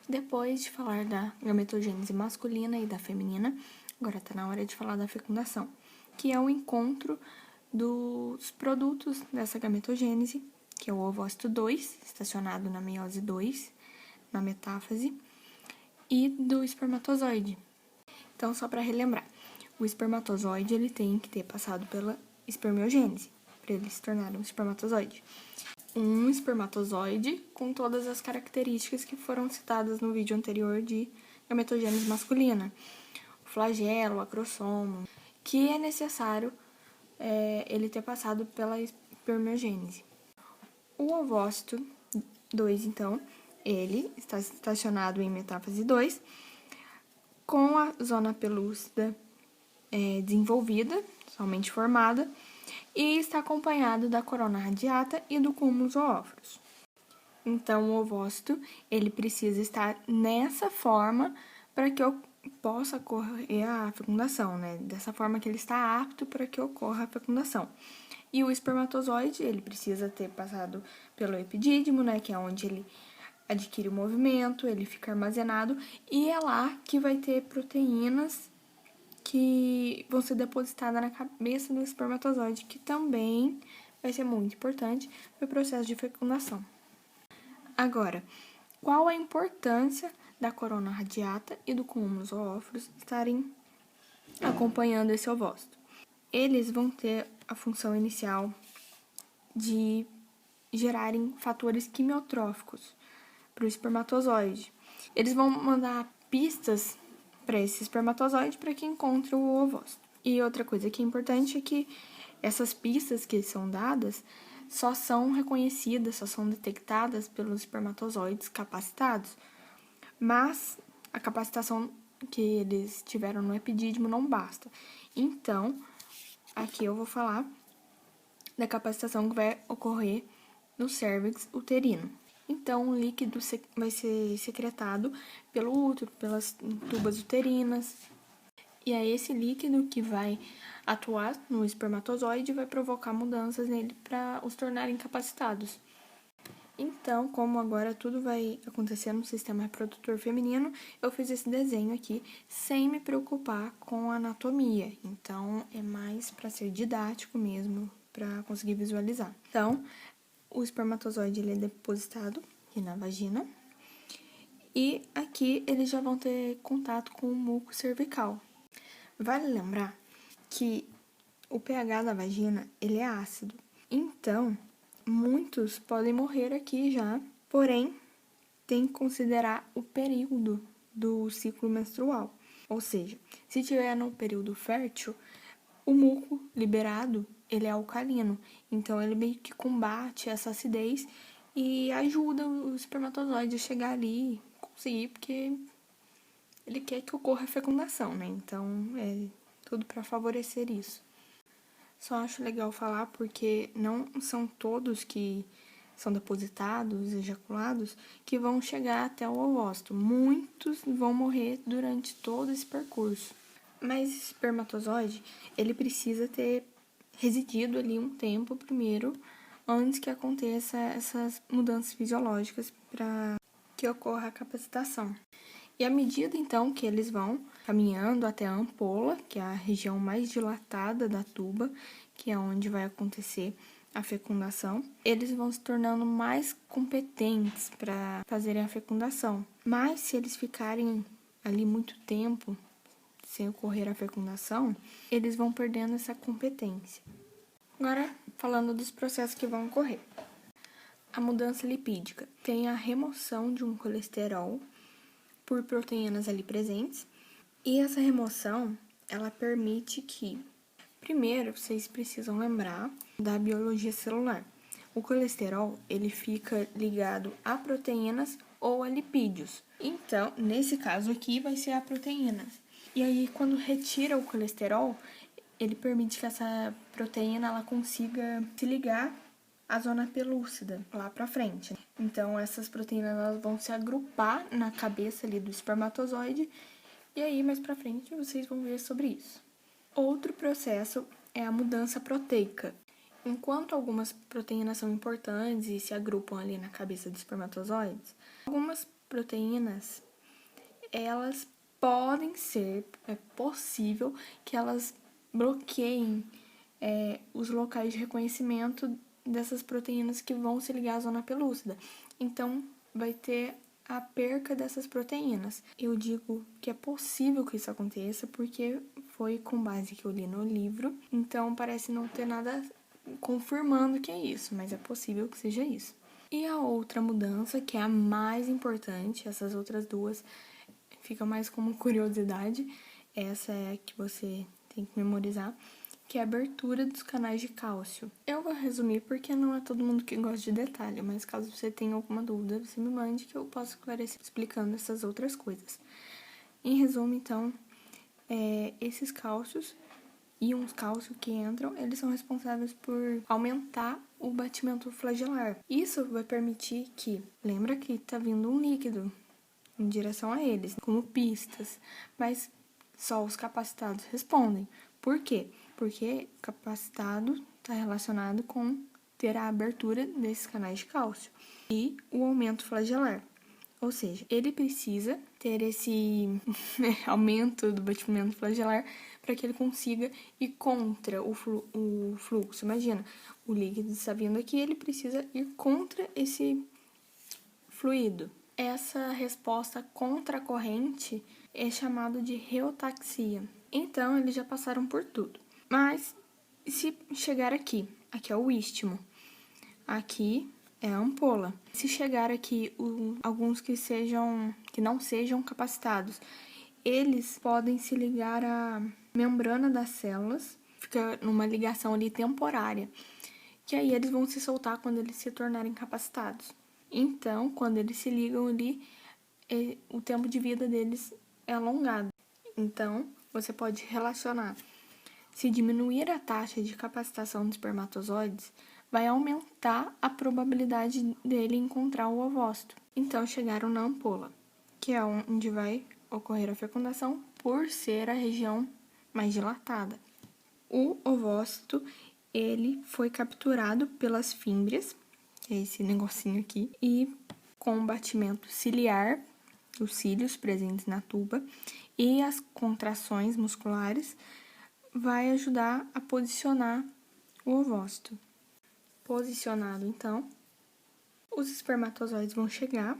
Depois de falar da gametogênese masculina e da feminina, agora está na hora de falar da fecundação, que é o encontro dos produtos dessa gametogênese, que é o ovócito 2, estacionado na meiose 2, na metáfase, e do espermatozoide. Então, só para relembrar, o espermatozoide ele tem que ter passado pela espermiogênese, para ele se tornar um espermatozoide. Um espermatozoide com todas as características que foram citadas no vídeo anterior de gametogênese masculina. O flagelo, o acrossomo, que é necessário ele ter passado pela espermiogênese. O ovócito 2, então, ele está estacionado em metáfase 2, com a zona pelúcida desenvolvida, somente formada, e está acompanhado da corona radiata e do cúmulo zoóforos. Então, o ovócito, ele precisa estar nessa forma para que possa ocorrer a fecundação, né? Dessa forma que ele está apto para que ocorra a fecundação. E o espermatozoide, ele precisa ter passado pelo epidídimo, né? Que é onde ele adquire o movimento, ele fica armazenado, e é lá que vai ter proteínas que vão ser depositadas na cabeça do espermatozoide, que também vai ser muito importante para o processo de fecundação. Agora, qual a importância da corona radiata e do cúmulo zoóforos estarem acompanhando esse ovócito? Eles vão ter a função inicial de gerarem fatores quimiotróficos para o espermatozoide. Eles vão mandar pistas para esse espermatozoide para que encontre o ovócito. E outra coisa que é importante é que essas pistas que são dadas só são reconhecidas, só são detectadas pelos espermatozoides capacitados. Mas a capacitação que eles tiveram no epidídimo não basta. Então, aqui eu vou falar da capacitação que vai ocorrer no cérvix uterino. Então, o líquido vai ser secretado pelo útero, pelas tubas uterinas. E é esse líquido que vai atuar no espermatozoide e vai provocar mudanças nele para os tornarem capacitados. Então, como agora tudo vai acontecer no sistema reprodutor feminino, eu fiz esse desenho aqui sem me preocupar com a anatomia. Então, é mais para ser didático mesmo, para conseguir visualizar. Então, o espermatozoide ele é depositado aqui na vagina e aqui eles já vão ter contato com o muco cervical. Vale lembrar que o pH da vagina ele é ácido, então muitos podem morrer aqui já, porém tem que considerar o período do ciclo menstrual, ou seja, se tiver no período fértil, o muco liberado ele é alcalino, então ele meio que combate essa acidez e ajuda o espermatozoide a chegar ali e conseguir, porque ele quer que ocorra a fecundação, né? Então, é tudo para favorecer isso. Só acho legal falar porque não são todos que são depositados, ejaculados, que vão chegar até o ovócito. Muitos vão morrer durante todo esse percurso. Mas esse espermatozoide, ele precisa ter residido ali um tempo primeiro, antes que aconteça essas mudanças fisiológicas para que ocorra a capacitação. E à medida, então, que eles vão caminhando até a ampola, que é a região mais dilatada da tuba, que é onde vai acontecer a fecundação, eles vão se tornando mais competentes para fazerem a fecundação. Mas se eles ficarem ali muito tempo sem ocorrer a fecundação, eles vão perdendo essa competência. Agora, falando dos processos que vão ocorrer. A mudança lipídica tem a remoção de um colesterol por proteínas ali presentes, e essa remoção, ela permite que, primeiro, vocês precisam lembrar da biologia celular. O colesterol, ele fica ligado a proteínas ou a lipídios. Então, nesse caso aqui, vai ser a proteínas. E aí, quando retira o colesterol, ele permite que essa proteína ela consiga se ligar à zona pelúcida, lá pra frente. Então, essas proteínas elas vão se agrupar na cabeça ali do espermatozoide, e aí, mais pra frente, vocês vão ver sobre isso. Outro processo é a mudança proteica. Enquanto algumas proteínas são importantes e se agrupam ali na cabeça dos espermatozoides, algumas proteínas, elas podem ser, é possível que elas bloqueiem os locais de reconhecimento dessas proteínas que vão se ligar à zona pelúcida. Então, vai ter a perca dessas proteínas. Eu digo que é possível que isso aconteça porque foi com base que eu li no livro, então parece não ter nada confirmando que é isso, mas é possível que seja isso. E a outra mudança, que é a mais importante, essas outras duas ficam mais como curiosidade, essa é a que você tem que memorizar, que é a abertura dos canais de cálcio. Eu vou resumir porque não é todo mundo que gosta de detalhe, mas caso você tenha alguma dúvida, você me mande que eu posso esclarecer explicando essas outras coisas. Em resumo, então, esses cálcios e uns cálcios que entram, eles são responsáveis por aumentar o batimento flagelar. Isso vai permitir que, lembra que está vindo um líquido em direção a eles, como pistas, mas só os capacitados respondem. Por quê? Porque capacitado está relacionado com ter a abertura desses canais de cálcio e o aumento flagelar. Ou seja, ele precisa ter esse aumento do batimento flagelar para que ele consiga ir contra o fluxo. Imagina, o líquido está vindo aqui, ele precisa ir contra esse fluido. Essa resposta contra a corrente é chamada de reotaxia. Então, eles já passaram por tudo. Mas, se chegar aqui é o istmo, aqui é a ampola. Se chegar aqui alguns que não sejam capacitados, eles podem se ligar à membrana das células, fica numa ligação ali temporária, que aí eles vão se soltar quando eles se tornarem capacitados. Então, quando eles se ligam ali, o tempo de vida deles é alongado. Então, você pode relacionar. Se diminuir a taxa de capacitação dos espermatozoides, vai aumentar a probabilidade dele encontrar o ovócito. Então, chegaram na ampola, que é onde vai ocorrer a fecundação por ser a região mais dilatada. O ovócito, ele foi capturado pelas fímbrias, que é esse negocinho aqui, e com o batimento ciliar, os cílios presentes na tuba, e as contrações musculares, vai ajudar a posicionar o ovócito. Posicionado, então, os espermatozoides vão chegar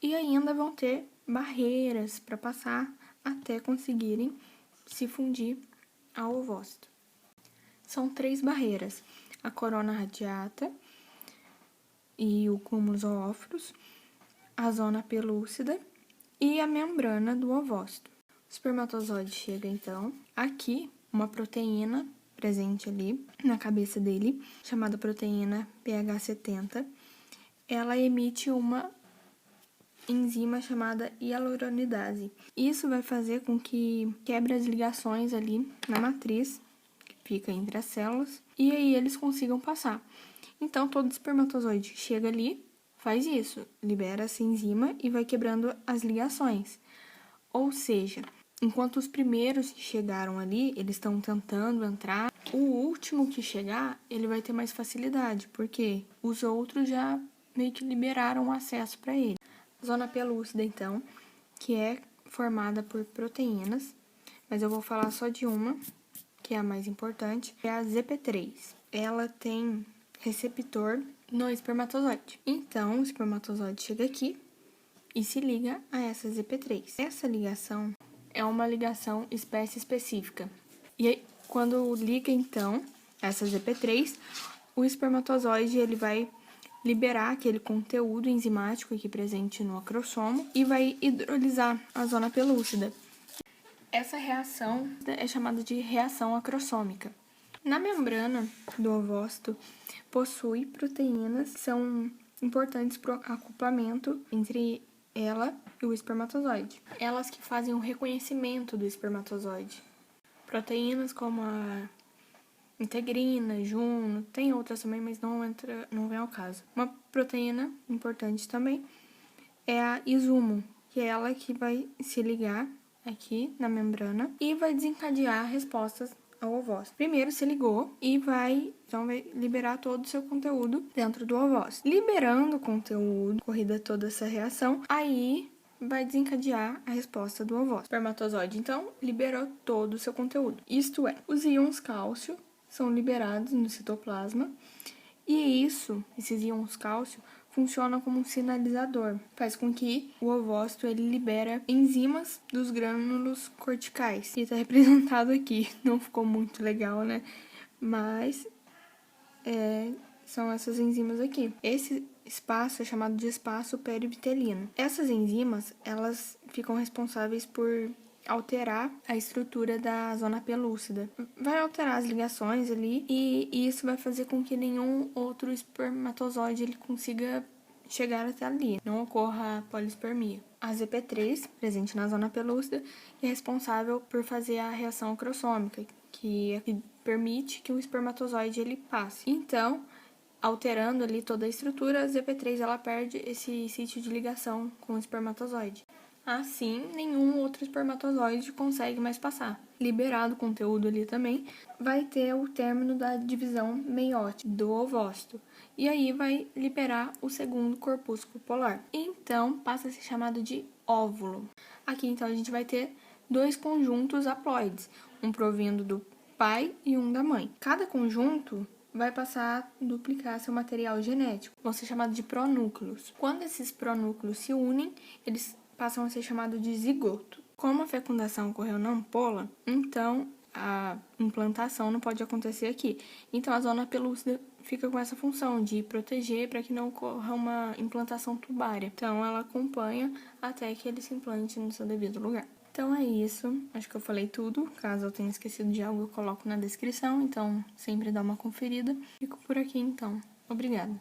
e ainda vão ter barreiras para passar até conseguirem se fundir ao ovócito. São 3 barreiras: a corona radiata e o cúmulo zoófilos, a zona pelúcida e a membrana do ovócito. O espermatozoide chega, então, aqui, uma proteína presente ali na cabeça dele, chamada proteína PH70, ela emite uma enzima chamada hialuronidase. Isso vai fazer com que quebre as ligações ali na matriz, que fica entre as células, e aí eles consigam passar. Então, todo espermatozoide que chega ali faz isso, libera essa enzima e vai quebrando as ligações. Ou seja, enquanto os primeiros que chegaram ali, eles estão tentando entrar, o último que chegar, ele vai ter mais facilidade, porque os outros já meio que liberaram o acesso para ele. A zona pelúcida, então, que é formada por proteínas, mas eu vou falar só de uma, que é a mais importante, que é a ZP3. Ela tem receptor no espermatozoide. Então, o espermatozoide chega aqui e se liga a essa ZP3. Essa ligação é uma ligação espécie específica. E aí, quando liga, então, essa ZP3, o espermatozoide ele vai liberar aquele conteúdo enzimático aqui presente no acrossomo e vai hidrolisar a zona pelúcida. Essa reação é chamada de reação acrossômica. Na membrana do ovócito, possui proteínas que são importantes para o acoplamento entre ela e o espermatozoide. Elas que fazem o reconhecimento do espermatozoide. Proteínas como a integrina, juno, tem outras também, mas não vem ao caso. Uma proteína importante também é a isumo, que é ela que vai se ligar aqui na membrana e vai desencadear respostas ao ovócito. Primeiro se ligou e vai liberar todo o seu conteúdo dentro do ovócito. Liberando o conteúdo, corrida toda essa reação, aí vai desencadear a resposta do ovócito. O espermatozoide, então, liberou todo o seu conteúdo. Isto é, os íons cálcio são liberados no citoplasma e esses íons cálcio funcionam como um sinalizador. Faz com que o ovócito ele libera enzimas dos grânulos corticais. E está representado aqui. Não ficou muito legal, né? Mas são essas enzimas aqui. Esse espaço é chamado de espaço perivitelino. Essas enzimas, elas ficam responsáveis por alterar a estrutura da zona pelúcida. Vai alterar as ligações ali e isso vai fazer com que nenhum outro espermatozoide ele consiga chegar até ali, não ocorra a polispermia. A ZP3, presente na zona pelúcida, é responsável por fazer a reação crossômica, que permite que o espermatozoide ele passe. Então, alterando ali toda a estrutura, a ZP3 ela perde esse sítio de ligação com o espermatozoide. Assim, nenhum outro espermatozoide consegue mais passar. Liberado o conteúdo ali também, vai ter o término da divisão meiótica do ovócito. E aí vai liberar o segundo corpúsculo polar. Então, passa a ser chamado de óvulo. Aqui, então, a gente vai ter 2 conjuntos haploides, um provindo do pai e um da mãe. Cada conjunto vai passar a duplicar seu material genético, vão ser chamados de pronúcleos. Quando esses pronúcleos se unem, eles passam a ser chamados de zigoto. Como a fecundação ocorreu na ampola, então a implantação não pode acontecer aqui. Então a zona pelúcida fica com essa função de proteger para que não ocorra uma implantação tubária. Então ela acompanha até que ele se implante no seu devido lugar. Então é isso, acho que eu falei tudo. Caso eu tenha esquecido de algo, eu coloco na descrição, então sempre dá uma conferida. Fico por aqui então. Obrigada.